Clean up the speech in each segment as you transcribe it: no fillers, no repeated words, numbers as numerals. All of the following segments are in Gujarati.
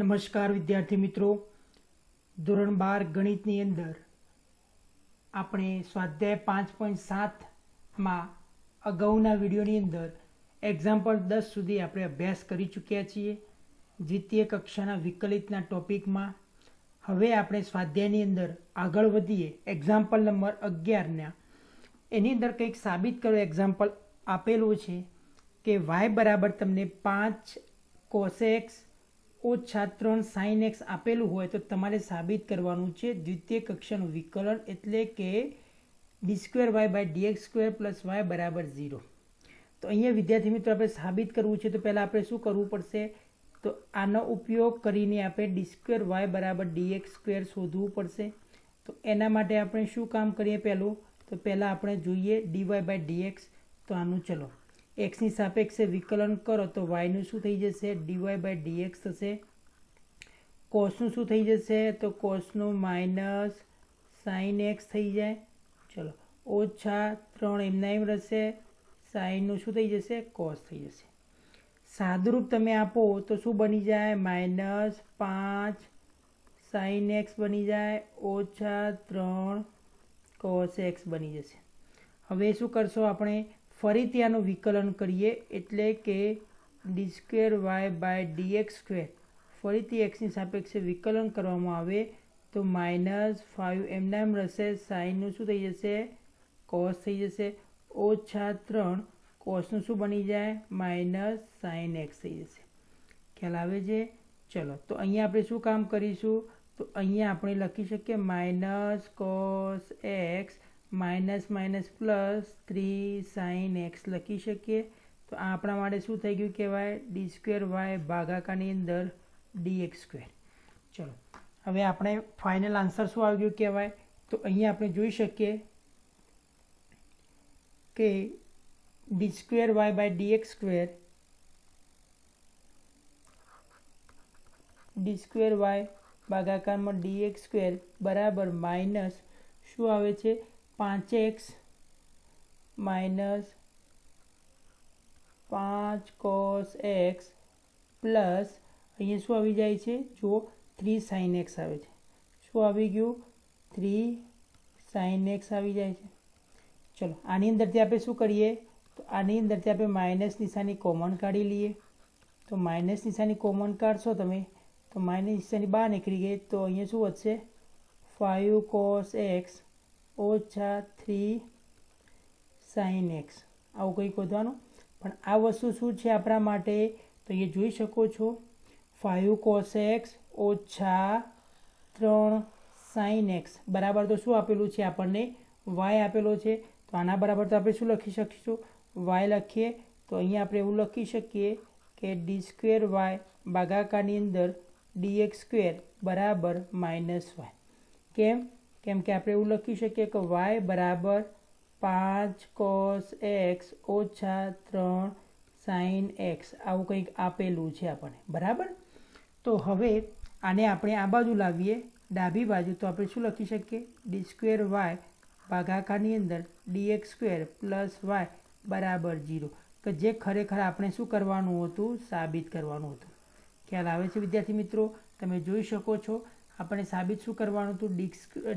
નમસ્કાર વિદ્યાર્થી મિત્રો, ધોરણ 12 ગણિતની અંદર આપણે સ્વાધ્યાય 5.7માં અગાઉના વિડીયોની અંદર એક્ઝામ્પલ 10 સુધી આપણે અભ્યાસ કરી ચૂક્યા છીએ દ્વિતીય કક્ષાના વિકલિતના ટોપિકમાં. હવે આપણે સ્વાધ્યાયની અંદર આગળ વધીએ. એક્ઝામ્પલ નંબર 11ના એની અંદર કંઈક સાબિત કરો. એક્ઝામ્પલ આપેલું છે કે y બરાબર તમને 5 cos x ઓછા 3 sin x આપેલું હોય તો તમારે સાબિત કરવાનું છે દ્વિતીય કક્ષાનું વિકલન, એટલે કે d2y/dx² + y બરાબર 0. તો અહીંયા વિદ્યાર્થી મિત્રો આપણે સાબિત કરવું છે તો પહેલાં આપણે શું કરવું પડશે? તો આનો ઉપયોગ કરીને આપણે d2y બરાબર dx² શોધવું પડશે. તો એના માટે આપણે શું કામ કરીએ? પહેલાં આપણે જોઈએ dy/dx. તો આનું ચલો x ની સાપેક્ષે વિકલન કરો તો y નું શું થઈ જશે? dy/dx થશે. કોસનું શું થઈ જશે? તો કોસનું માઇનસ સાઇન x થઈ જાય. ચલો ઓછા 3 એમના એમ રહેશે. સાઇનનું શું થઈ જશે? કોસ થઈ જશે. સાદુરૂપ તમે આપો તો શું બની જાય? -5 સાઇન x બની જાય ઓછા 3 કોસ x બની જશે. હવે શું કરશો? આપણે ફરીથી આનું વિકલન કરીએ, એટલે કે d2y/dx² ફરીથી x ની સાપેક્ષે વિકલન કરવામાં આવે તો -5 એમના એમ રહેશે. સાઇનનું શું થઈ જશે? કોસ થઈ જશે. ઓછા 3 કોસનું શું બની જાય? -sin x થઈ જશે. ખ્યાલ આવે છે? ચલો તો અહીંયા આપણે શું કામ કરીશું? તો અહીંયા આપણે લખી શકીએ -cos x -+ 3 sin x લખી શકીએ. તો આ આપણા માટે શું થઈ ગયું કહેવાય? d2y ભાગાકારની અંદર dx². ચલો હવે આપણે ફાઇનલ આન્સર શું આવી ગયું કહેવાય? તો અહીંયા આપણે જોઈ શકીએ કે d2y/dx² d2y ભાગાકારમાં dx² બરાબર માઇનસ શું આવે છે? 5x minus 5 cos x plus અહીંયા શું આવી જાય છે? જો 3 sin x આવે છે. શું આવી ગયું? 3 sin x આવી જાય છે. ચલો આની અંદરથી આપણે શું કરીએ? તો આની અંદરથી આપણે માઇનસ નિશાની કોમન કાઢી લઈએ. તો માઇનસ નિશાની કોમન કાઢશો તમે તો માઇનસ નિશાની બહાર નીકળી ગઈ તો અહીંયા શું વધશે? 5 cos x ઓછા 3 sin x. આવું કંઈક વધવાનું. પણ આ વસ્તુ શું છે આપણા માટે? તો એ જોઈ શકો છો 5 cos x ઓછા 3 sin x બરાબર તો શું આપેલું છે આપણને? y આપેલો છે. તો આના બરાબર તો આપણે શું લખી શકીશું? y લખીએ તો અહીંયા આપણે એવું લખી શકીએ કે d2y ભાગાકારની અંદર dx² બરાબર -y. કેમ કે આપણે એવું લખી શકીએ કે y બરાબર 5 cos x ઓછા 3 sin x આવું કંઈક આપેલું છે આપણને. બરાબર. તો હવે આને આપણે આ બાજુ લાવીએ ડાબી બાજુ તો આપણે શું લખી શકીએ? d2y ભાગાકારની અંદર dx² + y બરાબર 0. કે જે ખરેખર આપણે શું કરવાનું હતું? સાબિત કરવાનું હતું. ખ્યાલ આવે છે વિદ્યાર્થી મિત્રો? તમે જોઈ શકો છો આપણે સાબિત શું કરવાનું હતું?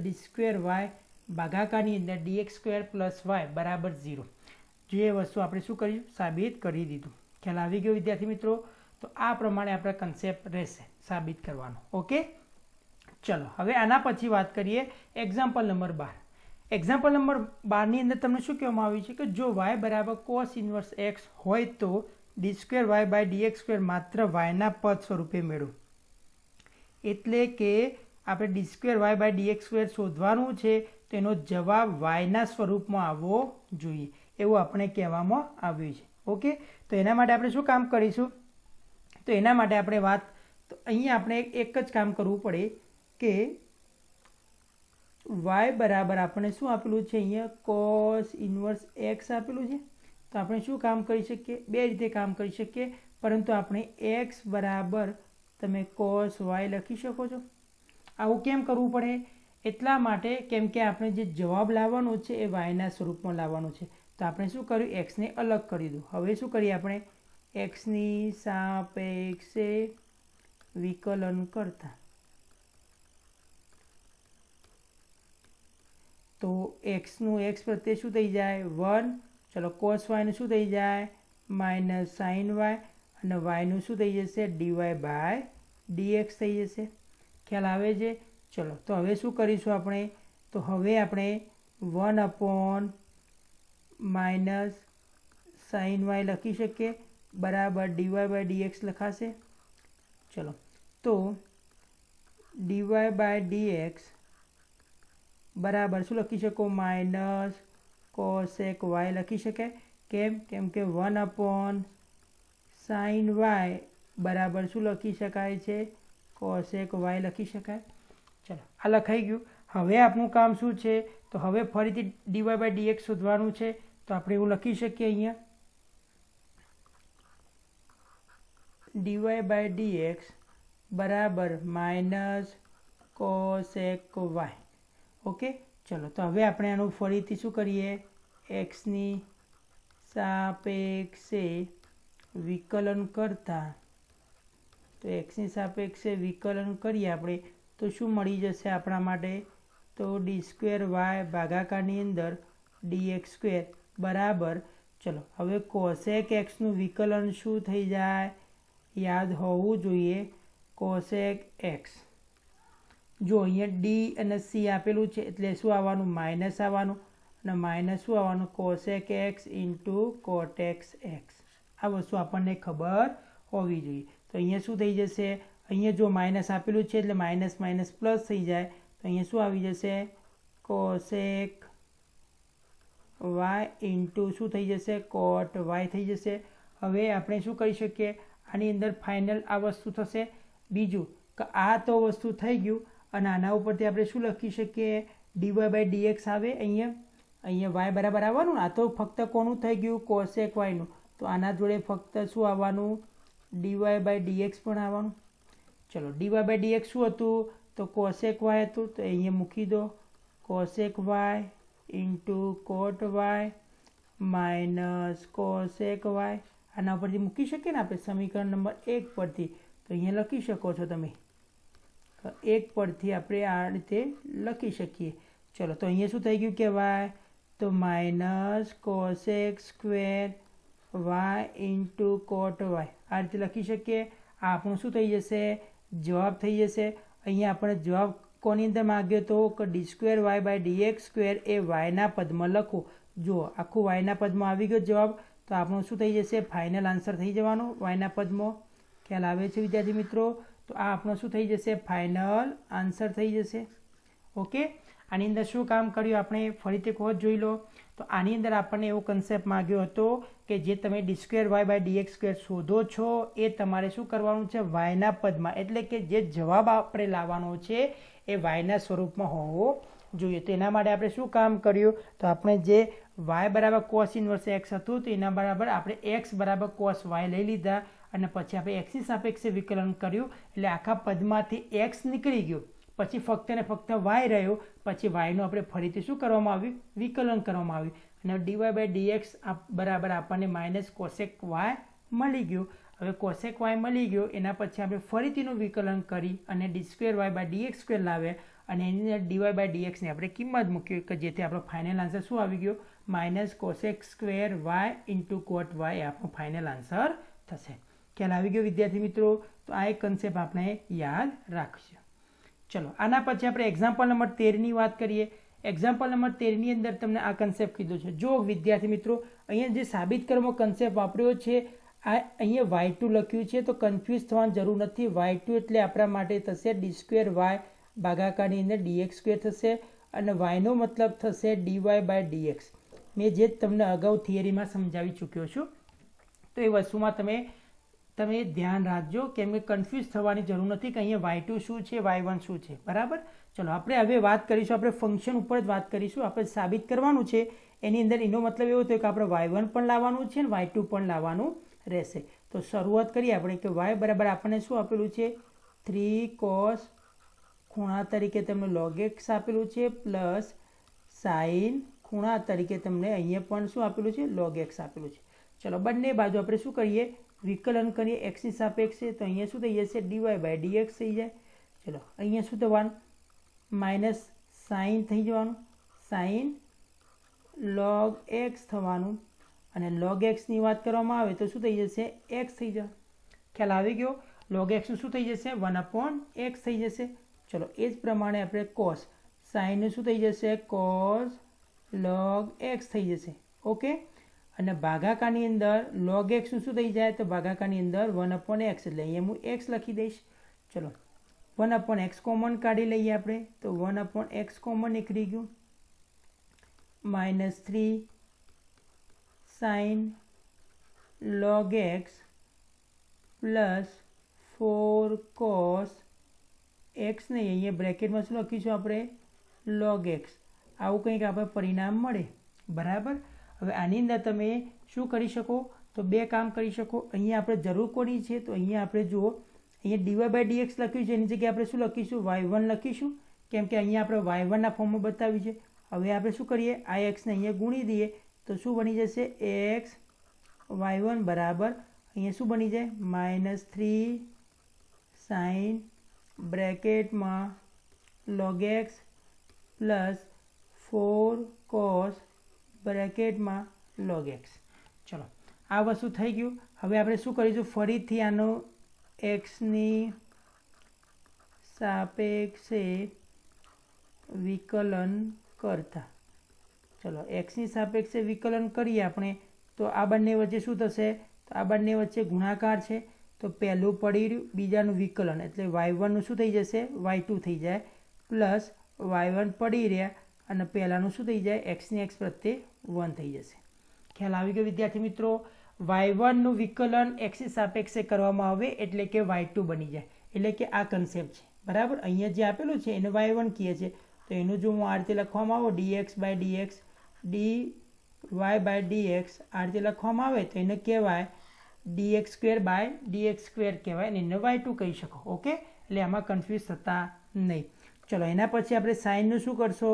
d2y ભાગાકારની અંદર dx² + y બરાબર 0. જે વસ્તુ આપણે શું કર્યું? સાબિત કરી દીધું. ખ્યાલ આવી ગયો વિદ્યાર્થી મિત્રો? તો આ પ્રમાણે આપણા કન્સેપ્ટ રહેશે સાબિત કરવાનો. ઓકે, ચલો હવે આના પછી વાત કરીએ એક્ઝામ્પલ નંબર 12. એક્ઝામ્પલ નંબર 12ની અંદર તમને શું કહેવામાં આવ્યું છે કે જો y બરાબર cos ઇન્વર્સ x હોય તો d2y/dx² માત્ર yના પદ સ્વરૂપે મેળવો. એટલે કે આપણે d2y/dx² શોધવાનું છે તેનો જવાબ yના સ્વરૂપમાં આવવો જોઈએ એવું આપણે કહેવામાં આવ્યું છે. ઓકે, તો એના માટે આપણે શું કામ કરીશું? તો એના માટે આપણે તો અહીંયા આપણે એક જ કામ કરવું પડે કે y બરાબર આપણે શું આપેલું છે? અહીંયા cos ઇન્વર્સ x આપેલું છે. તો આપણે શું કામ કરી શકીએ? બે રીતે કામ કરી શકીએ, પરંતુ આપણે x બરાબર તમે cos y લખી શકો છો. આવું કેમ કરવું પડે? એટલા માટે કેમ કે આપણે જે જવાબ લાવવાનો છે એ yના સ્વરૂપમાં લાવવાનો છે. તો આપણે શું કર્યું? xને અલગ કરી દો. હવે શું કરીએ? આપણે xની સાપેક્ષે વિકલન કરતા તો એક્સનું એક્સ પ્રત્યે શું થઈ જાય 1, ચલો કોસ વાયનું શું થઈ જાય માઇનસ સાઇન વાય, અને વાયનું શું થઈ જશે ડીવાય બાય ડીએક્સ થઈ જશે. ખ્યાલ આવે છે? ચલો તો હવે શું કરીશું આપણે, તો હવે આપણે 1 માઇનસ સાઇન વાય લખી શકીએ બરાબર ડીવાય બાય ડીએક્સ લખાશે. ચલો તો ડીવાય બાય ડીએક્સ બરાબર શું લખી શકો માઇનસ કોસેક વાય લખી શકાય. કેમ કે 1 સાઇન વાય બરાબર શું લખી શકાય છે કોસેક વાય લખી શકાય. ચલો આ લખાઈ ગયું. હવે આપણું કામ શું છે, તો હવે ફરીથી ડીવાય બાય ડીએક્સ શોધવાનું છે. તો આપણે એવું લખી શકીએ અહીંયા ડીવાય બાય ડીએક્સ બરાબર માઇનસ કોસેક વાય. ઓકે, ચલો તો હવે આપણે આનું ફરીથી શું કરીએ, એક્સની સાપેક્ષે વિકલન કરતા, તો એક્સની સાપેક્ષે વિકલન કરીએ આપણે તો શું મળી જશે આપણા માટે, તો ડી સ્ક્વેર વાય ભાગાકારની અંદર ડીએક્સ સ્ક્વેર બરાબર. ચલો હવે કોસેક એક્સનું વિકલન શું થઈ જાય, યાદ હોવું જોઈએ કોસેક એક્સ. જો અહીંયા ડી અને સી આપેલું છે એટલે શું આવવાનું માઇનસ આવવાનું, અને માઇનસ શું આવવાનું cosec x into cot x x. આ વસ્તુ આપણને ખબર હોવી જોઈએ. તો અહીંયા શું થઈ જશે, અહીંયા જો માઇનસ આપેલું છે એટલે માઇનસ માઇનસ પ્લસ થઈ જાય, તો અહીંયા શું આવી જશે કોસેક વાય ઇન્ટુ શું થઈ જશે કોટ વાય થઈ જશે. હવે આપણે શું કરી શકીએ, આની અંદર ફાઇનલ આ વસ્તુ થશે. બીજું કે આ તો વસ્તુ થઈ ગયું, અને આના ઉપરથી આપણે શું લખી શકીએ ડીવાય બાય ડીએક્સ આવે અહીંયા વાય બરાબર આવવાનું. આ તો ફક્ત કોનું થઈ ગયું કોસેક વાયનું, તો આના જોડે ફક્ત શું આવવાનું ડીવાય બાય ડીએક્સ પણ આવવાનું. ચલો ડીવાય બાય ડીએક્સ શું હતું, તો કોસેક વાય હતું, તો અહીંયા મૂકી દો cosec y into cot y minus cosec y. આના પરથી મૂકી શકીએ ને આપણે સમીકરણ નંબર 1 પરથી, તો અહીંયા લખી શકો છો તમે 1 પરથી આપણે આ રીતે લખી શકીએ. ચલો તો અહીંયા શું થઈ ગયું કહેવાય, તો minus cosec square y into cot y આ રીતે લખી શકીએ. આ આપણું શું થઈ જશે જવાબ થઈ જશે. અહીંયા આપણે જવાબ કોની અંદર માગ્યો તો કે d square y by dx square એ વાયના પદમાં લખો. જો આખું વાયના પદમાં આવી ગયો જવાબ, તો આપણું શું થઈ જશે ફાઇનલ આન્સર થઈ જવાનું વાયના પદમાં. ખ્યાલ આવે છે વિદ્યાર્થી મિત્રો? તો આ આપણો શું થઈ જશે ફાઇનલ આન્સર થઈ જશે. ઓકે, આની અંદર શું કામ કર્યું આપણે ફરીથી એક વખત જોઈ લો. તો આની અંદર આપણને એવો કન્સેપ્ટ માગ્યો હતો કે જે તમે d square y by dx square શોધો છો એ તમારે શું કરવાનું છે વાયના પદમાં, એટલે કે જે જવાબ આપણે લાવવાનો છે એ વાયના સ્વરૂપમાં હોવો જોઈએ. તો એના માટે આપણે શું કામ કર્યું, તો આપણે જે વાય બરાબર કોસ ઇન્વર્સ એક્સ હતું તો એના બરાબર આપણે એક્સ બરાબર કોસ વાય લઈ લીધા, અને પછી આપણે એક્સની સાપેક્ષે વિકલન કર્યું એટલે આખા પદમાંથી એક્સ નીકળી ગયો, પછી ફક્ત ને ફક્ત વાય રહ્યો. પછી વાયનું આપણે ફરીથી શું કરવામાં આવ્યું વિકલન કરવામાં આવ્યું, અને ડીવાય બાય ડીએક્સ બરાબર આપણને માઇનસ કોસેક વાય મળી ગયું. હવે કોસેક વાય મળી ગયો એના પછી આપણે ફરીથીનું વિકલન કરી અને d square y by dx square લાવ્યા, અને એની અંદર ડીવાય બાય ડીએક્સની આપણે કિંમત મૂકી કે જેથી આપણો ફાઇનલ આન્સર શું આવી ગયો minus cosec square y into cot y આપણો ફાઇનલ આન્સર થશે. ખ્યાલ આવી ગયો વિદ્યાર્થી મિત્રો? તો આ એક કન્સેપ્ટ આપણે યાદ રાખશું. ચલો આના પછી આપણે એક્ઝામ્પલ નંબર 13ની વાત કરીએ. એક્ઝામ્પલ નંબર 13ની અંદર તમને આ કન્સેપ્ટ કીધું છે. જો વિદ્યાર્થી મિત્રો અહીંયા જે સાબિત કરવામાં કન્સેપ્ટ વાપર્યો છે આ અહીંયા y2 લખ્યું છે, તો કન્ફ્યુઝ થવાની જરૂર નથી. y2 એટલે આપણા માટે થશે ડી સ્ક્વેર વાય ભાગાકારની અંદર ડીએક્સ સ્ક્વેર થશે, અને વાયનો મતલબ થશે ડીવાય બાય ડીએક્સ. મેં જે તમને અગાઉ થિયરીમાં સમજાવી ચૂક્યો છું, તો એ વસ્તુમાં તમે ધ્યાન રાખજો, કેમ કે કન્ફ્યુઝ થવાની જરૂર નથી કે અહીંયા y2 શું છે y1 શું છે. બરાબર, ચલો આપણે હવે વાત કરીશું, આપણે ફંક્શન ઉપર જ વાત કરીશું. આપણે સાબિત કરવાનું છે એની અંદર એનો મતલબ એવો થયો કે આપણે y1 પણ લાવવાનું છે અને y2 પણ લાવવાનું રહેશે. તો શરૂઆત કરીએ આપણે કે y બરાબર આપણને શું આપેલું છે 3 cos ખૂણા તરીકે તમને log x આપેલું છે પ્લસ સાઇન ખૂણા તરીકે તમને અહીંયા પણ શું આપેલું છે log x આપેલું છે. ચલો બંને બાજુ આપણે શું કરીએ વિકલન કરીએ એક્સની સાપેક્ષે તો અહીંયા શું થઈ જશે dy/dx થઈ જાય. ચલો અહીંયા શું થવાનું માઇનસ સાઇન થઈ જવાનું સાઇન log x થવાનું અને log xની વાત કરવામાં આવે તો શું થઈ જશે x થઈ જાય. ખ્યાલ આવી ગયો. log xનું શું થઈ જશે 1/x થઈ જશે. ચલો એ જ પ્રમાણે આપણે cos સાઇનનું શું થઈ જશે cos log x થઈ જશે. ઓકે અને ભાગાકારની અંદર log xનું શું થઈ જાય તો ભાગાકારની અંદર 1/x એટલે અહીંયા હું x લખી દઈશ. ચલો 1/x કોમન કાઢી લઈએ આપણે તો 1/x કોમન નીકળી ગયું -3 sin log x plus 4 cos x નહીં અહીંયા બ્રેકેટમાં શું લખીશું આપણે log x. આવું કંઈક આપણે પરિણામ મળે. બરાબર. હવે આની અંદર તમે શું કરી શકો તો બે કામ કરી શકો. અહીંયા આપણે જરૂર કોની છે તો અહીંયા આપણે જુઓ અહીંયા dy/dx લખ્યું છે એની જગ્યાએ આપણે શું લખીશું y1 લખીશું કેમ કે અહીંયા આપણે y1ના ફોર્મમાં બતાવ્યું છે. હવે આપણે શું કરીએ આ xને અહીંયા ગુણી દઈએ તો શું બની જશે x y1 બરાબર અહીંયા શું બની જાય -3 sin બ્રેકેટમાં log x plus 4 cos બ્રેકેટમાં log x. ચલો આ વસ્તુ થઈ ગયું. હવે આપણે શું કરીશું ફરીથી આનો xની સાપેક્ષે વિકલન કરતા. ચલો xની સાપેક્ષે વિકલન કરીએ આપણે તો આ બંને વચ્ચે શું થશે તો આ બંને વચ્ચે ગુણાકાર છે તો પહેલું પડી રહ્યું બીજાનું વિકલન એટલે y1નું શું થઈ જશે y2 થઈ જાય પ્લસ y1 પડી રહ્યા અને પહેલાંનું શું થઈ જાય એક્સની એક્સ પ્રત્યે 1 થઈ જશે. ખ્યાલ આવી ગયો વિદ્યાર્થી મિત્રો. y1નું વિકલન એક્સની સાપેક્ષે કરવામાં આવે એટલે કે y2 બની જાય એટલે કે આ કન્સેપ્ટ છે. બરાબર. અહીંયા જે આપેલું છે એને y1 કહે છે તો એનું જો હું આ રીતે લખવામાં આવો dx/dx dy/dx આ રીતે લખવામાં આવે તો એને કહેવાય dx2/dx2 કહેવાય અને એને y2 કહી શકો. ઓકે એટલે આમાં કન્ફ્યુઝ થતા નહીં. ચલો એના પછી આપણે સાઇનનું શું કરશો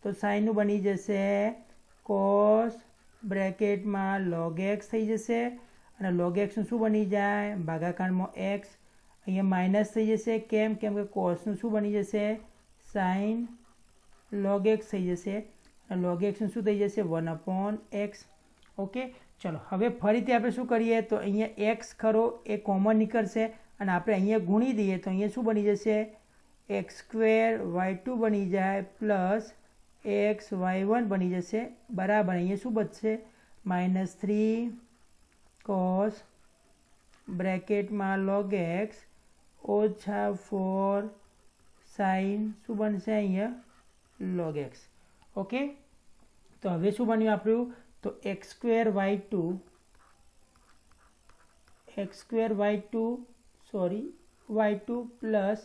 તો સાઇનનું બની જશે cos બ્રેકેટમાં log x થઈ જશે અને log xનું શું બની જાય ભાગાકારમાં x અહીંયા માઇનસ થઈ જશે કેમ કે cosનું શું બની જશે sin log x થઈ જશે અને log xનું શું થઈ જશે 1/x. ઓકે ચલો હવે ફરીથી આપણે શું કરીએ તો અહીંયા x ખરો એ કોમન નીકળશે અને આપણે અહીંયા ગુણી દઈએ તો અહીંયા શું બની જશે x2 y2 બની જાય પ્લસ x y1 બની જશે બરાબર. અહીંયા શું બચશે -3 cos બ્રેકેટમાં log x ઓછા 4 sin શું બનશે અહીંયા log x. ઓકે તો હવે શું બન્યું આપણું તો y2 પ્લસ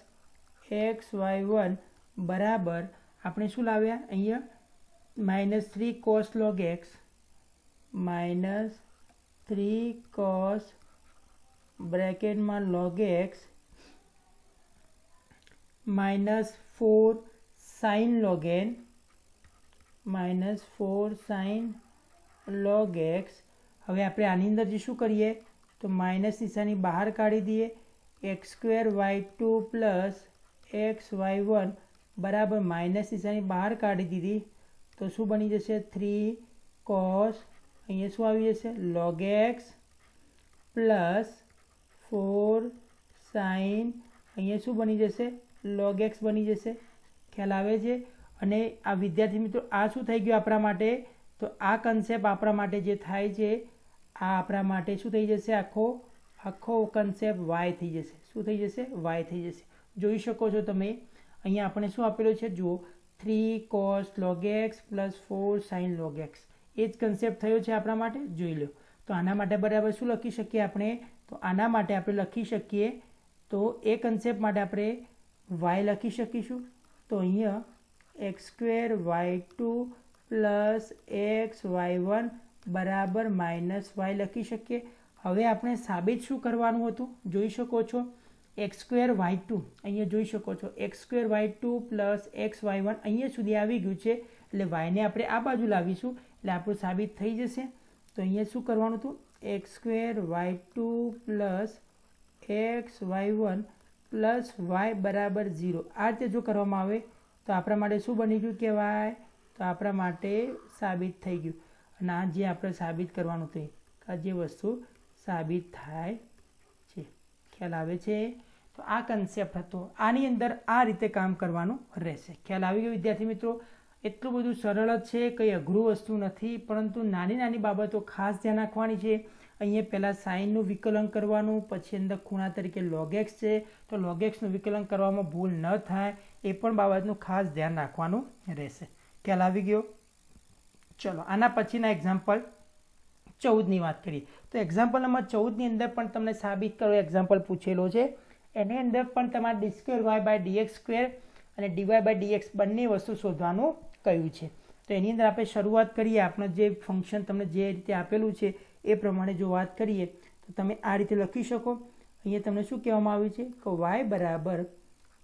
x y1 બરાબર આપણે શું લાવ્યા અહીંયા -3 cos log x -3 cos બ્રેકેટમાં log x -4 sin log n -4 sin log x. હવે આપણે આની અંદર જે શું કરીએ તો માઇનસ નિશાની બહાર કાઢી દઈએ x2 y2 plus x y1 બરાબર માઇનસ નિશાની બહાર કાઢી દીધી તો શું બની જશે 3 cos અહીંયા શું આવી જશે log x પ્લસ 4 sin અહીંયા શું બની જશે log x બની જશે. ખ્યાલ આવે છે. અને આ વિદ્યાર્થી મિત્રો આ શું થઈ ગયું આપણા માટે તો આ કન્સેપ્ટ આપણા માટે જે થાય છે આ આપણા માટે શું થઈ જશે આખો કન્સેપ્ટ y થઈ જશે. શું થઈ જશે y થઈ જશે. જોઈ શકો છો તમે અહીંયા આપણે શું આપેલું છે જુઓ 3 cos log x plus 4 sin log x એ જ કન્સેપ્ટ થયો છે આપણા માટે. જોઈ લો તો આના માટે બરાબર શું લખી શકીએ આપણે તો આના માટે આપણે લખી શકીએ તો એ કન્સેપ્ટ માટે આપણે y લખી શકીશું તો અહીંયા x2 y2 plus x y1 બરાબર -y લખી શકીએ. હવે આપણે સાબિત શું કરવાનું હતું જોઈ શકો છો x2 y2 અહીંયા જોઈ શકો છો x2 y2 plus x y1 અહીંયા સુધી આવી ગયું છે એટલે yને આપણે આ બાજુ લાવીશું એટલે આપણું સાબિત થઈ જશે. તો અહીંયા શું કરવાનું હતું x square y2 plus x y1 plus y बराबर 0 आ रीते जो करवामां आवे तो आपणा माटे शुं बनी गयुं कहेवाय तो आपणा माटे साबित थई गयुं अने आ जे आपणे साबित करवानुं हतुं आ जे वस्तु साबित थाय छे। ख्याल आवे छे? तो आ कन्सेप्ट हतो। आनी अंदर आ रीते काम करवानुं रहेशे। ख्याल आवी गयो विद्यार्थी मित्रों? एटલું બધું સરળ જ છે, કંઈ અઘરું વસ્તુ નથી, પરંતુ નાની નાની બાબતો ખાસ ધ્યાન રાખવાની છે। અહીંયા પહેલાં સાઇનનું વિકલન કરવાનું, પછી અંદર ખૂણા તરીકે log x છે તો log x નું વિકલન કરવામાં ભૂલ ન થાય એ પણ બાબતનું ખાસ ધ્યાન રાખવાનું રહેશે। ખ્યાલ આવી ગયો? ચલો આના પછીના એક્ઝામ્પલ 14ની વાત કરીએ તો એક્ઝામ્પલ નંબર 14ની અંદર પણ તમને સાબિત કરો એક્ઝામ્પલ પૂછેલો છે। એની અંદર પણ તમારે d square y by dx square અને ડીવાય બાય ડીએક્સ બંને વસ્તુ શોધવાનું કહ્યું છે। તો એની અંદર આપણે શરૂઆત કરીએ। આપણે જે ફંક્શન તમને જે રીતે આપેલું છે એ પ્રમાણે જો વાત કરીએ તો તમે આ રીતે લખી શકો। અહીંયા તમને શું કહેવામાં આવ્યું છે કે y બરાબર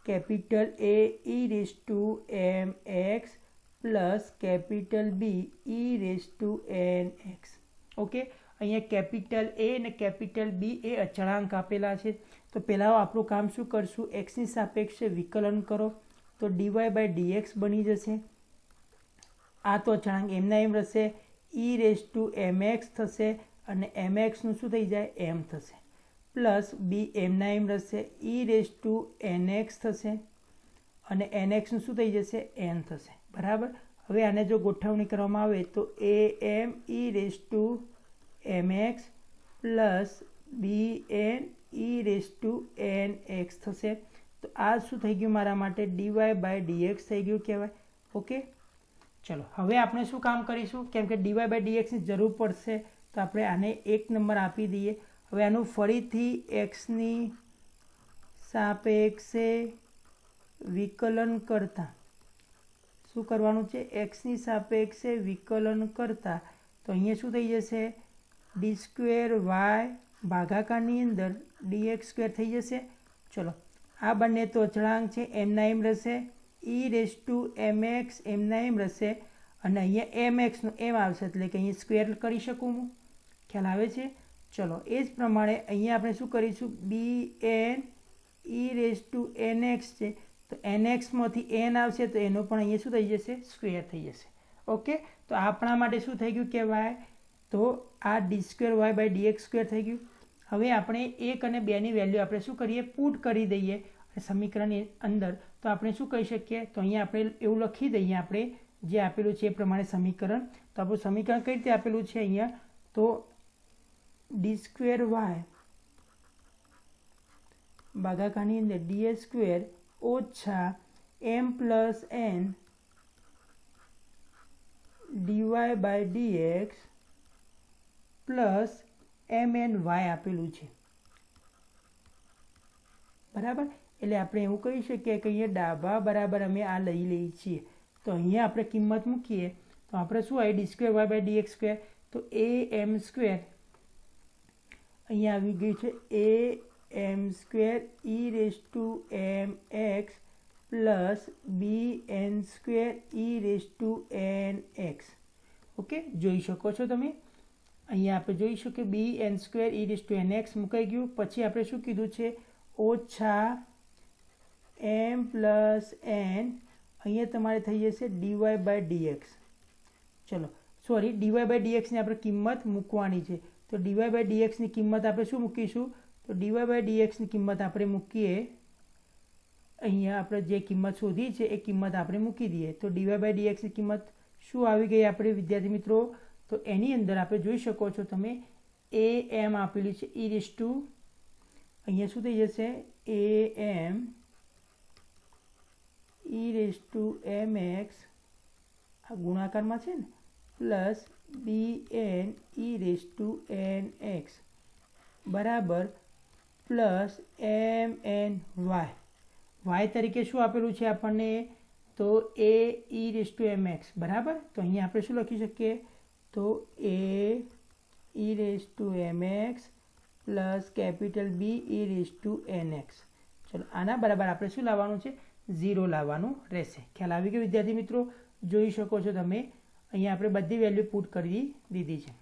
capital A e raise to m x plus capital B e raise to n x. Okay, અહીંયા કેપિટલ A અને કેપિટલ B એ અચળાંક આપેલા છે। તો પહેલાં આપણું કામ શું કરશું, એક્સની સાપેક્ષે વિકલન કરો તો ડીવાય બાય ડીએક્સ બની જશે। આ તો અચળાંક એમના એમ રહેશે, e raise to m x થશે અને એમ એક્સનું શું થઈ જાય, એમ થશે, પ્લસ બી એમના એમ રહેશે, e raise to n x થશે અને એન એક્સનું શું થઈ જશે, એન થશે, બરાબર। હવે આને જો ગોઠવણી કરવામાં આવે તો A m e raise to m x plus B n e raise to n x થશે। તો આ શું થઈ ગયું મારા માટે, ડીવાય બાય ડીએક્સ થઈ ગયું કહેવાય। ઓકે, ચલો હવે આપણે શું કામ કરીશું, કેમ કે ડીવાય બાય ડીએક્સની જરૂર પડશે તો આપણે આને 1 નંબર આપી દઈએ। હવે આનું ફરીથી એક્સની સાપેક્ષે વિકલન કરતા શું કરવાનું છે, એક્સની સાપેક્ષે વિકલન કરતા તો અહીંયા શું થઈ જશે, ડી સ્ક્વેર વાય ભાગાકારની અંદર ડીએક્સ સ્ક્વેર થઈ જશે। ચલો આ બંને તો અચળાંક છે, એમના એમ રહેશે, e raise to m x એમના એમ રહેશે અને અહીંયા એમ એક્સનું એમ આવશે એટલે કે અહીંયા સ્ક્વેર કરી શકું હું। ખ્યાલ આવે છે? ચલો એ જ પ્રમાણે અહીંયા આપણે શું કરીશું, B n e raise to n x છે તો એન એક્સમાંથી એન આવશે તો એનો પણ અહીંયા શું થઈ જશે, સ્ક્વેર થઈ જશે। ઓકે, તો આપણા માટે શું થઈ ગયું કહેવાય, તો આ d square y by dx square થઈ ગયું। હવે આપણે 1 અને 2ની વેલ્યુ આપણે શું કરીએ, પુટ કરી દઈએ સમીકરણની અંદર તો આપણે શું કહી શકીએ, તો અહીંયા આપણે એવું લખી દઈએ આપણે જે આપેલું છે એ પ્રમાણે સમીકરણ। તો આપણું સમીકરણ કઈ રીતે આપેલું છે અહીંયા, તો ડી સ્ક્વેર વાય ભાગાકારની અંદર ડીએક્સ સ્ક્વેર ઓછા m plus n d y by d x plus m n y આપેલું છે, બરાબર। એટલે આપણે એવું કહી શકીએ કે અહીંયા ડાબા બરાબર અમે આ લઈ લઈએ છીએ તો અહીંયા આપણે કિંમત મૂકીએ તો આપણે શું આવે, d square y by dx square તો એ એમ સ્ક્વેર અહીંયા આવી ગયું છે A m square e raise to m x plus B n square e raise to n x. Okay, જોઈ શકો છો તમે અહીંયા આપણે જોઈશું કે B n square e raise to n x મુકાઈ ગયું। પછી આપણે શું કીધું છે, ઓછા એમ પ્લસ એન અહીંયા તમારે થઈ જશે ડીવાય બાય ડીએક્સ। ચલો સોરી, ડીવાય બાય ડીએક્સની આપણે કિંમત મૂકવાની છે તો ડીવાય બાય ડીએક્સની કિંમત આપણે શું મૂકીશું, તો ડીવાય બાય ડીએક્સની કિંમત આપણે મૂકીએ અહીંયા આપણે જે કિંમત શોધી છે એ કિંમત આપણે મૂકી દઈએ તો ડીવાય બાય ડીએક્સની કિંમત શું આવી ગઈ આપણે વિદ્યાર્થી મિત્રો, તો એની અંદર આપણે જોઈ શકો છો તમે એ એમ આપેલું છે e રેઝ ટુ અહીંયા શું થઈ જશે, A m e raise to m x આ ગુણાકારમાં છે ને plus B n e raise to n x બરાબર plus m n y, y તરીકે શું આપેલું છે આપણને, તો A e raise to m x બરાબર। તો અહીંયા આપણે શું લખી શકીએ, તો A e raise to m x plus capital B e raise to n x. ચલો આના બરાબર આપણે શું લાવવાનું છે, 0 લાવવાનું રહેશે। ખ્યાલ આવી ગયો વિદ્યાર્થી મિત્રો? જોઈ શકો છો તમે અહીંયા આપણે બધી વેલ્યુ પુટ કરી દીધી છે।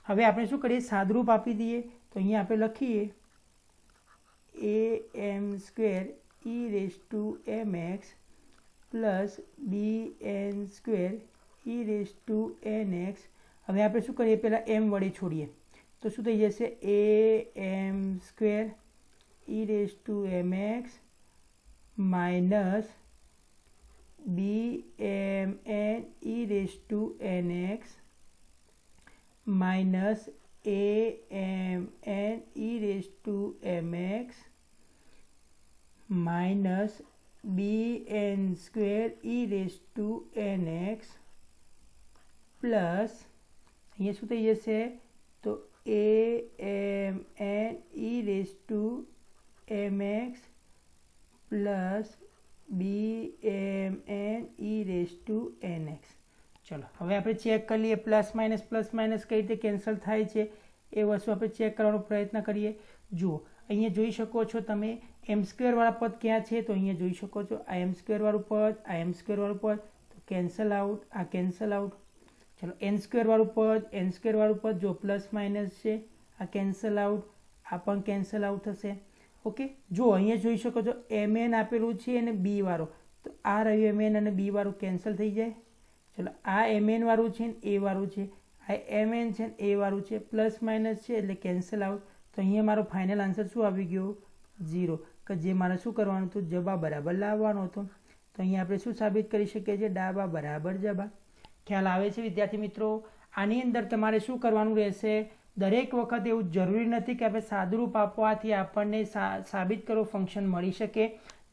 હવે આપણે શું કરીએ, સાદરૂપ આપી દઈએ. તો અહીંયા આપણે લખીએ am² e⁻mx plus bn² e⁻nx. હવે આપણે શું કરીએ, પહેલાં m વડે છોડીએ તો શું થઈ જશે, am² e⁻mx minus bmn e⁻nx minus amn e⁻mx minus bn² e⁻nx plus અહીંયા શું થઈ જશે, તો amn e⁻mx plus bmn e⁻nx. ચલો હવે આપણે ચેક કરી લઈએ, પ્લસ માઇનસ કઈ રીતે કેન્સલ થાય છે એ વસ્તુ આપણે ચેક કરવાનો પ્રયત્ન કરીએ. જુઓ અહીંયા જોઈ શકો છો તમે m² વાળા પદ ક્યાં છે, તો અહીંયા જોઈ શકો છો આ m² વાળું પદ, આ m² વાળું પદ, તો કેન્સલ આઉટ, આ કેન્સલ આઉટ. ચલો n² વાળું પદ જો પ્લસ માઇનસ છે, આ કેન્સલ આઉટ, આ પણ કેન્સલ આઉટ થશે. ઓકે, જો અહીંયા જોઈ શકો છો mn આપેલું છે અને બી વાળો, તો આ રહ્યું mn અને બી વાળું કેન્સલ થઈ જાય. ચલો આ mn વાળું છે ને એ વાળું છે, આ mn છે ને એ વાળું છે, પ્લસ માઇનસ છે એટલે કેન્સલ આઉટ. તો અહીંયા મારો ફાઇનલ આન્સર શું આવી ગયો, 0, કે જે મારે શું કરવાનું હતું, જવાબ બરાબર લાવવાનો હતો. તો અહીંયા આપણે શું સાબિત કરી શકીએ છીએ, ડાબા બરાબર જવાબ. ખ્યાલ આવે છે વિદ્યાર્થી મિત્રો? આની અંદર તમારે શું કરવાનું રહેશે, દરેક વખત એવું જરૂરી નથી કે આપણે સાદુરૂપ આપવાથી આપણને સાબિત કરો ફંક્શન મળી શકે.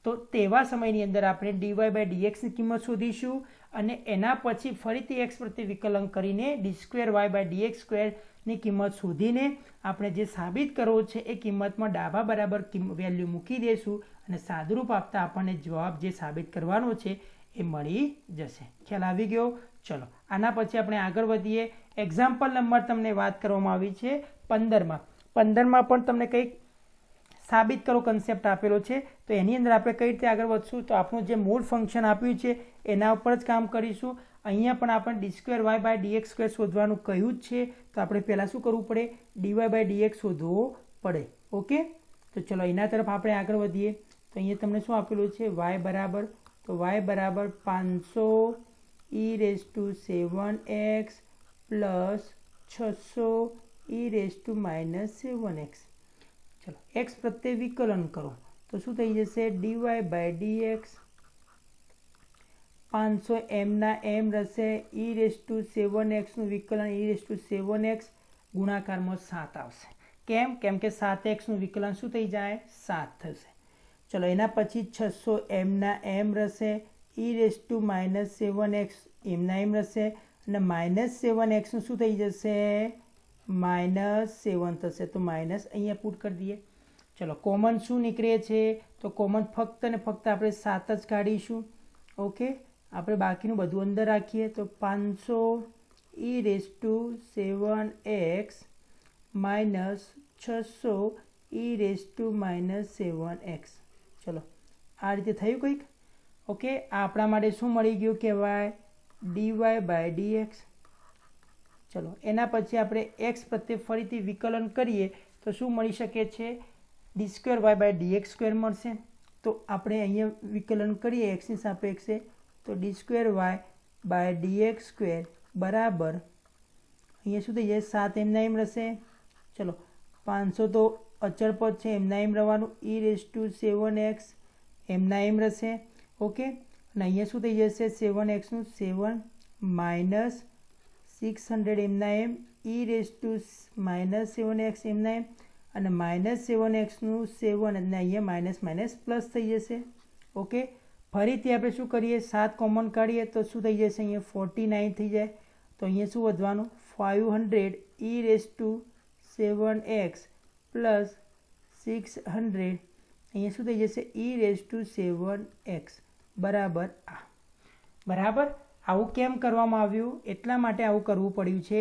તો તેવા સમયની અંદર આપણે dy/dxની કિંમત શોધીશું અને એના પછી ફરીથી x પ્રત્યે વિકલન કરીને d²y/dx²ની કિંમત શોધીને આપણે જે સાબિત કરવો છે એ કિંમતમાં ડાબા બરાબર વેલ્યુ મૂકી દઈશું અને સાદુરૂપ આપતા આપણને જવાબ જે સાબિત કરવાનો છે એ મળી જશે. ખ્યાલ આવી ગયો? ચલો આના પછી આપણે આગળ વધીએ. એક્ઝામ્પલ નંબર તમને વાત કરવામાં આવી છે 15માં પણ તમને કંઈક સાબિત કરો કન્સેપ્ટ આપેલો છે. તો એની અંદર આપણે કઈ રીતે આગળ વધશું, તો આપણું જે મૂળ ફંક્શન આપ્યું છે એના ઉપર જ કામ કરીશું. અહીંયા પણ આપણે d²y/dx² શોધવાનું કહ્યું જ છે, તો આપણે પહેલાં શું કરવું પડે, dy/dx શોધવો પડે. ઓકે, તો ચલો એના તરફ આપણે આગળ વધીએ. તો અહીંયા તમને શું આપેલું છે, y બરાબર, તો y બરાબર 500 e⁻7x પ્લસ 600 e⁻−7x. ચલો x પ્રત્યે વિકલન કરો તો શું થઈ જશે, dy/dx 500 m રહેશે, e⁻7x નું વિકલન e⁻7x ગુણાકારમાં 7 આવશે. કેમ કે 7x નું વિકલન શું થઈ જાય, 7 થશે. ચલો એના પછી 600 m રહેશે, e⁻−7x m રહેશે અને -7x નું શું થઈ જશે, -7 થશે. તો માઇનસ અહીંયા પુટ કરી દઈએ. ચલો કોમન શું નીકળે છે, તો કોમન ફક્ત ને ફક્ત આપણે 7 જ કાઢીશું. ઓકે, આપણે બાકીનું બધું અંદર રાખીએ તો 500 e⁻7x માઇનસ 600 e⁻−7x. ચલો આ રીતે થયું કંઈક. ઓકે, આ આપણા માટે શું મળી ગયું કહેવાય, dy/dx. ચલો એના પછી આપણે x પ્રત્યે ફરીથી વિકલન કરીએ તો શું મળી શકે છે, d²y/dx² મળશે. તો આપણે અહીંયા વિકલન કરીએ xની સાપેક્ષે, તો d²y/dx² બરાબર અહીંયા શું થઈ જાય, 7 એમ રહેશે. ચલો 500 તો અચળ પદ છે, એમ રહેવાનું, e⁻7x એમ રહેશે. ઓકે, અને અહીંયા શું થઈ જશે, 7x નું 7 માઇનસ 600 એમ e⁻−7x એમ અને -7x નું 7 અને અહીંયા માઇનસ પ્લસ થઈ જશે. ઓકે, ફરીથી આપણે શું કરીએ, 7 કોમન કાઢીએ તો શું થઈ જશે, અહીંયા 49 થઈ જાય. તો અહીંયા શું વધવાનું, 500 e⁻7x પ્લસ 600 અહીંયા શું થઈ જશે, e⁻7x બરાબર આ. બરાબર, આવું કેમ કરવામાં આવ્યું, એટલા માટે આવું કરવું પડ્યું છે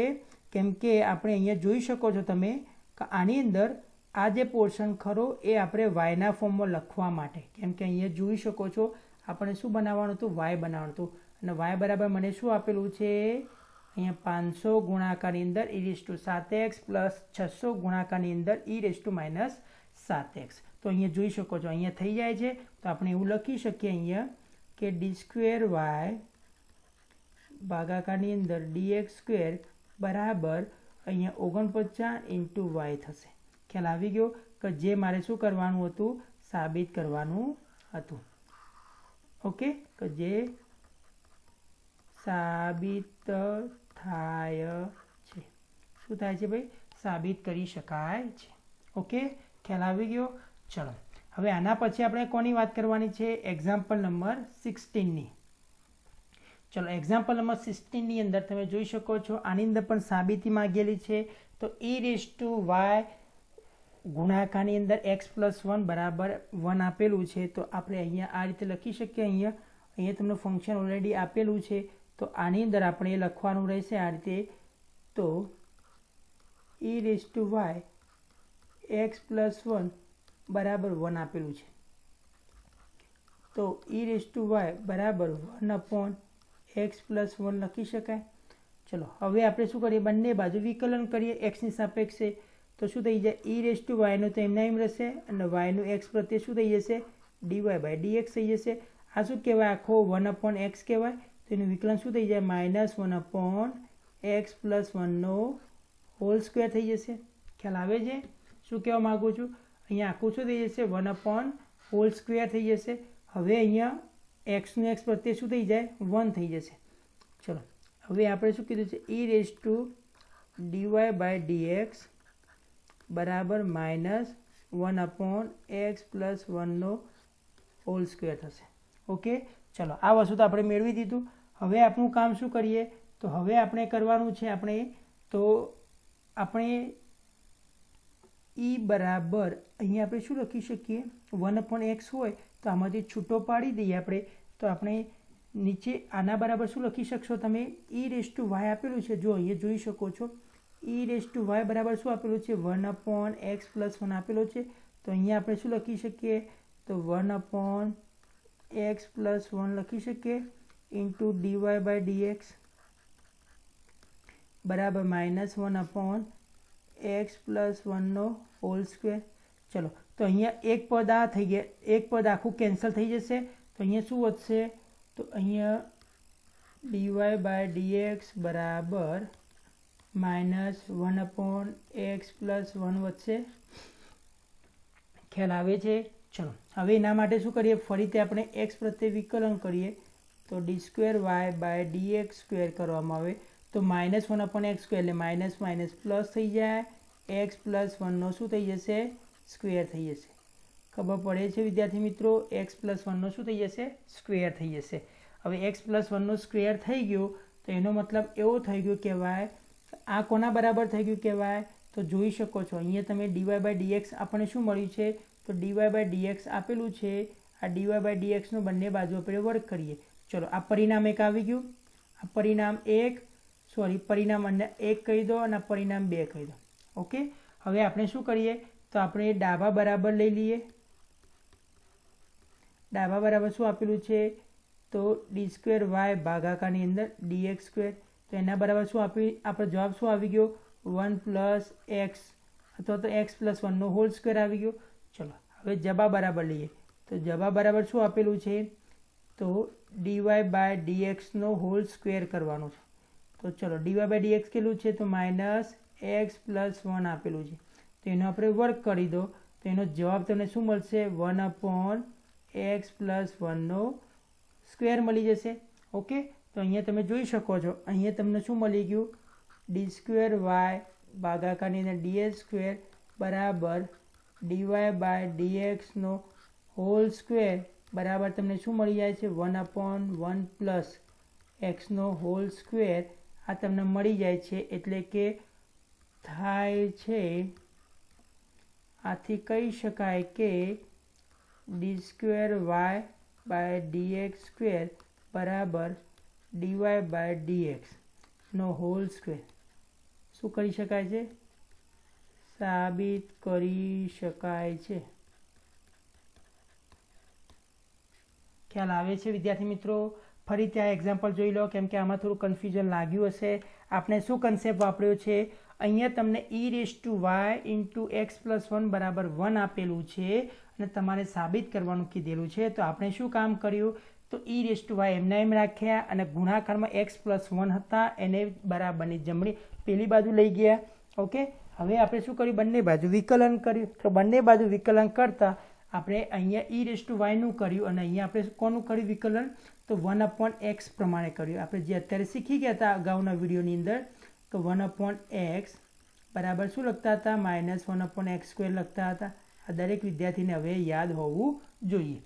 કેમ કે આપણે અહીંયા જોઈ શકો છો તમે કે આની અંદર આ જે પોર્શન ખરો એ આપણે વાયના ફોર્મમાં લખવા માટે, કેમ કે અહીંયા જોઈ શકો છો આપણે શું બનાવવાનું હતું, વાય બનાવવાનું હતું. અને વાય બરાબર મને શું આપેલું છે, અહીંયા 500 ગુણાકારની અંદર e⁻7x પ્લસ 600 ગુણાકારની અંદર e⁻7x। તો અહીંયા જોઈ શકો છો અહીંયા થઈ જાય છે। તો આપણે એવું લખી શકીએ અહીંયા કે d²y ભાગાકારની અંદર dx² બરાબર અહીંયા 49 × y થશે। ખ્યાલ આવી ગયો કે જે મારે શું કરવાનું હતું, સાબિત કરવાનું હતું। ઓકે, કે જે સાબિત થાય છે, શું થાય છે ભાઈ, સાબિત કરી શકાય છે। ઓકે, ખ્યાલ આવી ગયો। ચલો હવે આના પછી આપણે કોની વાત કરવાની છે, એક્ઝામ્પલ નંબર 16ની। ચલો એક્ઝામ્પલ નંબર 16ની અંદર તમે જોઈ શકો છો આની અંદર પણ સાબિતી માંગેલી છે। તો e⁻y ગુણાકારની અંદર x+1 બરાબર 1 આપેલું છે। તો આપણે અહીંયા આ રીતે લખી શકીએ। અહીંયા તમને ફંક્શન ઓલરેડી આપેલું છે, તો આની અંદર આપણે લખવાનું રહેશે આ રીતે। તો e⁻y x+1 બરાબર 1 આપેલું છે, તો e⁻y બરાબર 1/x+1 લખી શકાય। ચલો હવે આપણે શું કરીએ, બંને બાજુ વિકલન કરીએ એક્સની સાપેક્ષે। તો શું થઈ જાય, e⁻y નું તો એમના એમ રહેશે અને y નું x પ્રત્યે શું થઈ જશે, dy/dx થઈ જશે। આ શું કહેવાય, આખો 1/x કહેવાય। તો એનું વિકલન શું થઈ જાય, -1/x+1² થઈ જશે। ખ્યાલ આવે છે શું કહેવા માગું છું, અહીંયા આખું શું થઈ જશે, 1/2 થઈ જશે। હવે અહીંયા x નું x પ્રત્યે શું થઈ જાય, 1 થઈ જશે। ચલો હવે આપણે શું કીધું છે, e⁻dy/dx બરાબર -1/x+1² થશે। ઓકે, ચલો આ વસ્તુ તો આપણે મેળવી દીધું। હવે આપણું કામ શું કરીએ, તો હવે આપણે કરવાનું છે આપણે e બરાબર અહીંયા આપણે શું લખી શકીએ, 1/x હોય તો આમાંથી છૂટો પાડી દઈએ આપણે। તો આપણે નીચે આના બરાબર શું લખી શકશો તમે, e⁻y આપેલું છે, જો અહીંયા જોઈ શકો છો e⁻y બરાબર શું આપેલું છે, 1/x+1 આપેલો છે। તો અહીંયા આપણે શું લખી શકીએ, તો 1/x+1 લખી શકીએ * dy/dx બરાબર -1/x+1²। ચલો તો અહીંયા એક પદ આ થઈ ગયા, એક પદ આખું કેન્સલ થઈ જશે। તો અહીંયા શું વધશે, તો અહીંયા dy/dx બરાબર -1/x+1 વધશે। ખ્યાલ આવે છે। ચલો હવે એના માટે શું કરીએ, ફરીથી આપણે x પ્રત્યે વિકલન કરીએ। તો d²y/dx² કરવામાં આવે તો -1/x² એટલે માઇનસ માઇનસ પ્લસ થઈ જાય, x+1 શું થઈ જશે, સ્ક્વેર થઈ જશે। ખબર પડે છે વિદ્યાર્થી મિત્રો, x+1 શું થઈ જશે, સ્ક્વેર થઈ જશે। હવે x+1 સ્ક્વેર થઈ ગયું તો એનો મતલબ એવો થઈ ગયો કહેવાય, આ કોના બરાબર થઈ ગયું કહેવાય, તો જોઈ શકો છો અહીંયા તમે dy/dx આપણને શું મળ્યું છે, તો dy/dx આપેલું છે, આ dy/dx નો બંને બાજુ આપણે વર્ગ કરીએ। ચલો આ પરિણામ એક આવી ગયું, આ પરિણામ પરિણામ 1 કહી દો અને પરિણામ 2 કહી દો। ઓકે, હવે આપણે શું કરીએ, તો આપણે ડાબા બરાબર લઈ લઈએ। ડાબા બરાબર શું આપેલું છે, તો d²y ભાગાકારની અંદર dx²। તો એના બરાબર શું આપણો જવાબ શું આવી ગયો, 1+x અથવા તો x+1² આવી ગયો। ચલો હવે જવાબ બરાબર લઈએ, તો જવાબ બરાબર શું આપેલું છે, તો dy/dx² કરવાનું છે। તો ચલો dy/dx કેટલું છે, તો -x+1 આપેલું છે, તો એનો આપણે વર્ક કરી દો તો એનો જવાબ તમને શું મળશે, 1/x+1² મળી જશે। ઓકે, તો અહીંયા તમે જોઈ શકો છો અહીંયા તમને શું મળી ગયું, d²y ભાગાકારની અંદર dx² બરાબર dy/dx² બરાબર તમને શું મળી જાય છે, 1/1+x² આ તમને મળી જાય છે। એટલે કે થાય છે, આથી કહી શકાય કે d²y/dx² બરાબર dy/dx² શું કરી શકાય છે, સાબિત કરી શકાય છે। ખ્યાલ આવે છે વિદ્યાર્થી મિત્રો, ફરીથી આ એક્ઝામ્પલ જોઈ લો, કેમ કે આમાં થોડું કન્ફ્યુઝન લાગ્યું હશે. આપણે શું કન્સેપ્ટ વાપર્યો છે, અહીંયા તમને e⁻x+1 બરાબર 1 આપેલું છે અને તમારે સાબિત કરવાનું કીધેલું છે. તો આપણે શું કામ કર્યું, તો e⁻y એમના એમ રાખ્યા અને ગુણાકારમાં x+1 હતા એને બરાબરની જમણી પેલી બાજુ લઈ ગયા. ઓકે, હવે આપણે શું કર્યું, બંને બાજુ વિકલન કર્યું. તો બંને બાજુ વિકલન કરતાં આપણે અહીંયા e⁻y નું કર્યું અને અહીંયા આપણે કોનું કર્યું વિકલન, તો 1/x પ્રમાણે કર્યું. આપણે જે અત્યારે શીખી ગયા હતા અગાઉના વિડીયોની અંદર, તો 1/x બરાબર શું લખતા હતા, -1/x² લખતા હતા. આ દરેક વિદ્યાર્થીને હવે યાદ હોવું જોઈએ.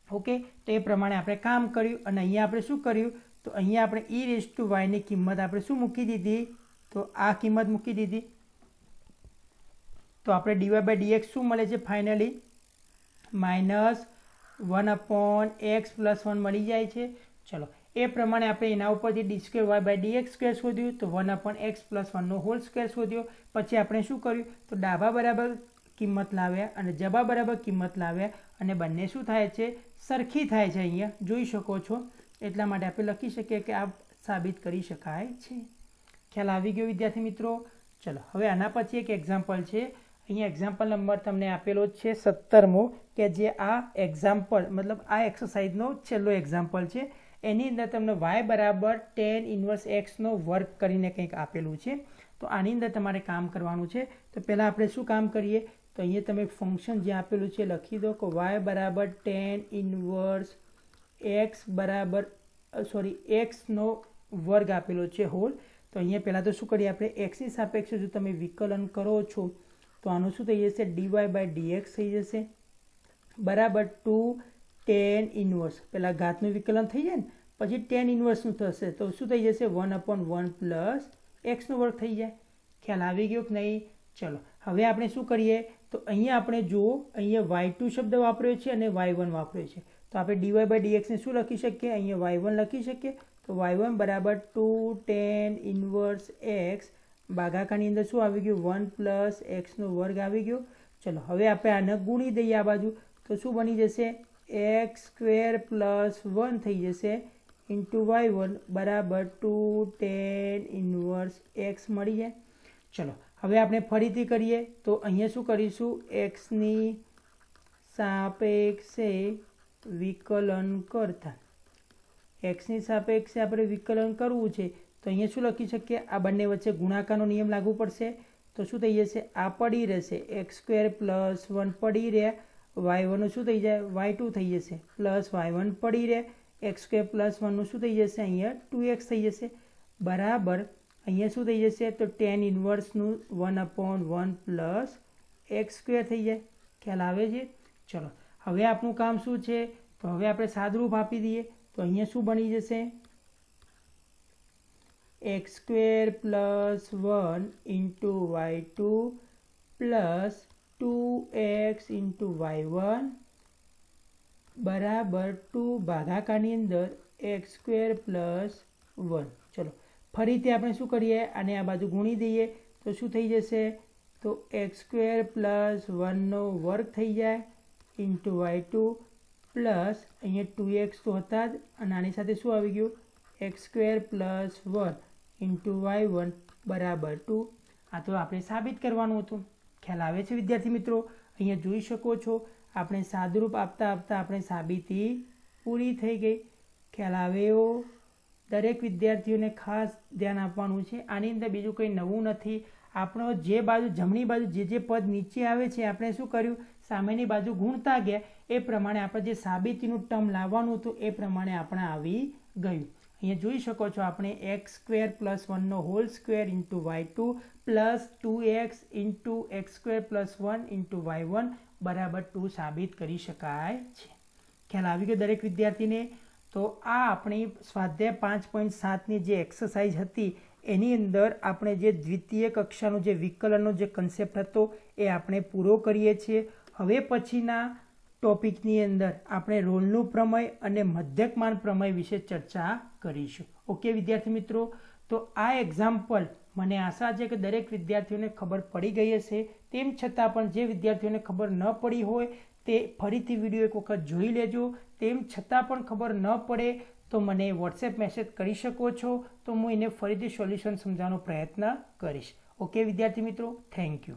ઓકે, તો એ પ્રમાણે આપણે કામ કર્યું અને અહીંયા આપણે શું કર્યું, તો અહીંયા આપણે e⁻y ની કિંમત આપણે શું મૂકી દીધી, તો આ કિંમત મૂકી દીધી. તો આપણે dy/dx શું મળે છે ફાઇનલી, -1/x+1 મળી જાય છે. ચલો, એ પ્રમાણે આપણે એના ઉપરથી d²y/dx² શોધ્યું, તો 1/x+1 હોલ સ્ક્વેર શોધ્યો. પછી આપણે શું કર્યું, તો ડાબા બરાબર કિંમત લાવ્યા અને જબા બરાબર કિંમત લાવ્યા અને બંને શું થાય છે, સરખી થાય છે. અહીંયા જોઈ શકો છો. એટલા માટે આપણે લખી શકીએ કે આ સાબિત કરી શકાય છે. ખ્યાલ આવી ગયો વિદ્યાર્થી મિત્રો. ચલો, હવે આના પછી એક એક્ઝામ્પલ છે. અહીંયા એક્ઝામ્પલ નંબર તમને આપેલો છે 17મો, કે જે આ એક્ઝામ્પલ મતલબ આ એક્સરસાઇઝનો છેલ્લો એક્ઝામ્પલ છે. એની અંદર તમને y બરાબર tan−1x નો વર્ગ કરીને કંઈક આપેલું છે. તો આની અંદર તમારે કામ કરવાનું છે. તો પહેલાં આપણે શું કામ કરીએ, તો અહીંયા તમે ફંક્શન જે આપેલું છે લખી દો કે y બરાબર tan−1x બરાબર x નો વર્ગ આપેલો છે હોલ. તો અહીંયા પહેલાં તો શું કરીએ આપણે, એક્સની સાપેક્ષે જો તમે વિકલન કરો છો તો આનું શું થઈ જશે, dy/dx થઈ જશે બરાબર 2 tan−1. પહેલાં ઘાતનું વિકલન થઈ જાય ને પછી tan−1 નું થશે, તો શું થઈ જશે 1/1 + x નો વર્ગ થઈ જાય. ખ્યાલ આવી ગયો કે નહીં. ચલો, હવે આપણે શું કરીએ, તો અહીંયા આપણે જુઓ અહીંયા y2 શબ્દ વાપર્યો છે અને y1 વાપર્યો છે. તો આપણે dy/dx ને શું લખી શકીએ, અહીંયા y1 લખી શકીએ. તો y1 બરાબર 2 tan−1x ભાગાકારની અંદર શું આવી ગયું, 1 + x નો વર્ગ આવી ગયો. ચલો, હવે આપણે આને ગુણી દઈએ આ બાજુ, તો શું બની જશે, x² + 1 થઈ જશે ઇન્ટુ y1 બરાબર 2 tan−1x મળી જાય. ચલો, હવે આપણે ફરીથી કરીએ. તો અહીંયા શું કરીશું, xની સાપેક્ષે વિકલન કરતા, એક્સની સાપેક્ષે આપણે વિકલન કરવું છે. તો અહીંયા શું લખી શકીએ, આ બંને વચ્ચે ગુણાકારનો નિયમ લાગુ પડશે. તો શું થઈ જશે, આ પડી રહેશે x² + 1 પડી રહ્યા, y1 શું થઈ જાય, y2 થઈ જશે પ્લસ y1 પડી રહે, x² + 1 શું થઈ જશે, અહીંયા 2x થઈ જશે બરાબર અહીંયા શું થઈ જશે, તો tan−1 નું 1/1 + x² થઈ જાય. ખ્યાલ આવે છે. ચલો, હવે આપણું કામ શું છે, તો હવે આપણે સાદુરૂપ આપી દઈએ. તો અહીંયા શું બની જશે, x² + 1 * y2 + 2x * y1 બરાબર 2 ભાગાકારની અંદર x² + 1. ચલો, ફરીથી આપણે શું કરીએ, આને આ બાજુ ગુણી દઈએ. તો શું થઈ જશે, તો x² + 1 નો વર્ગ થઈ જાય ઇન્ટુ y2 પ્લસ અહીંયા 2x તો હતા જ અને આની સાથે શું આવી ગયું, x² + 1 ઇન્ટુ y1 બરાબર 2. આ તો આપણે સાબિત કરવાનું હતું. ખ્યાલ આવે છે વિદ્યાર્થી મિત્રો. અહીંયા જોઈ શકો છો આપણે સાદુરૂપ આપતા આપતા આપણે સાબિતી પૂરી થઈ ગઈ. ખ્યાલ આવ્યો. દરેક વિદ્યાર્થીઓને ખાસ ધ્યાન આપવાનું છે. આની અંદર બીજું કંઈ નવું નથી. આપણો જે બાજુ જમણી બાજુ જે પદ નીચે આવે છે આપણે શું કર્યું, સામેની બાજુ ગુણતા ગયા. એ પ્રમાણે આપણે જે સાબિતીનું ટર્મ લાવવાનું હતું એ પ્રમાણે આપણે આવી ગયું. અહીંયા જોઈ શકો છો આપણે x² + 1 નો whole square into y2 plus 2x into x² + 1 into y1 બરાબર 2 સાબિત કરી શકાય છે. ખ્યાલ આવી ગયો દરેક વિદ્યાર્થીને. તો આ આપણી સ્વાધ્યાય 5.7ની જે એક્સરસાઇઝ હતી એની અંદર આપણે જે દ્વિતીય કક્ષાનો જે વિકલનનો જે કન્સેપ્ટ હતો એ આપણે પૂરો કરીએ છીએ. હવે પછીના ટોપિકની અંદર આપણે રોલનું પ્રમેય અને મધ્યકમાન પ્રમેય વિશે ચર્ચા કરીશું. ઓકે વિદ્યાર્થી મિત્રો, તો આ એક્ઝામ્પલ મને આશા છે કે દરેક વિદ્યાર્થીઓને ખબર પડી ગઈ હશે. તેમ છતાં પણ જે વિદ્યાર્થીઓને ખબર ન પડી હોય તે ફરીથી વિડીયો એક વખત જોઈ લેજો. તેમ છતાં પણ ખબર ન પડે તો મને વોટ્સએપ મેસેજ કરી શકો છો, તો હું એને ફરીથી સોલ્યુશન સમજાવવાનો પ્રયત્ન કરીશ. ઓકે વિદ્યાર્થી મિત્રો, થેન્ક યુ.